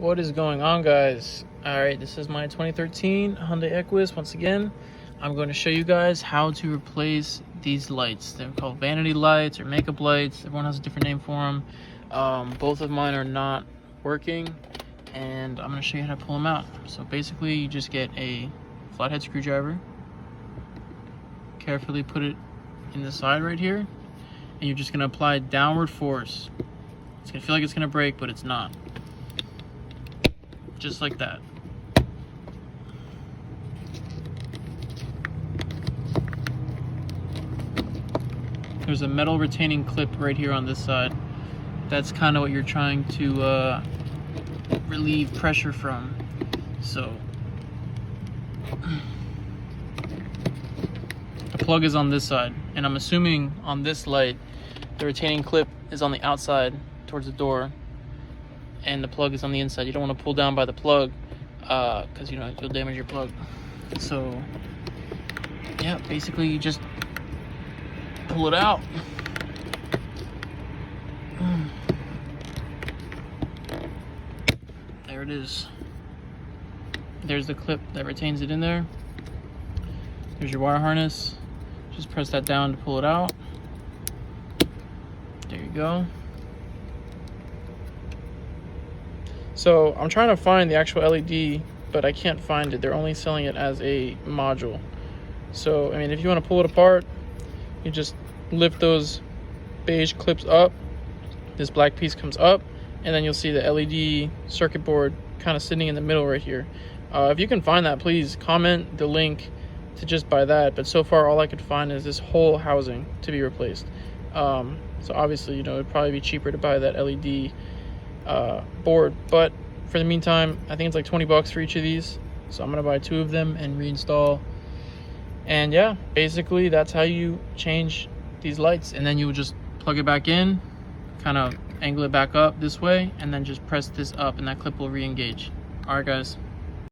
What is going on, guys? All right, this is my 2013 Hyundai Equus. Once again, I'm going to show you guys how to replace these lights. They're called vanity lights or makeup lights. Everyone has a different name for them. Both of mine are not working, and I'm going to show you how to pull them out. So basically, you just get a flathead screwdriver, carefully put it in the side right here, and you're just going to apply downward force. It's going to feel like it's going to break, but it's not. Just like that. There's a metal retaining clip right here on this side. That's kind of what you're trying to relieve pressure from. So the plug is on this side, and I'm assuming on this light the retaining clip is on the outside towards the door, and the plug is on the inside. You don't want to pull down by the plug because you'll damage your plug. So yeah, basically you just pull it out. There it is. There's the clip that retains it in there. There's your wire harness. Just press that down to pull it out. There you go. So I'm trying to find the actual LED, but I can't find it. They're only selling it as a module. So I mean, if you want to pull it apart, you just lift those beige clips up. This black piece comes up, and then you'll see the LED circuit board kind of sitting in the middle right here. If you can find that, please comment the link to just buy that. But so far, all I could find is this whole housing to be replaced. So obviously, it'd probably be cheaper to buy that LED board, but for the meantime, I think it's like 20 bucks for each of these. So I'm gonna buy 2 of them and reinstall. And yeah, basically that's how you change these lights. And then you would just plug it back in, kind of angle it back up this way, and then just press this up, and that clip will re-engage. All right, guys.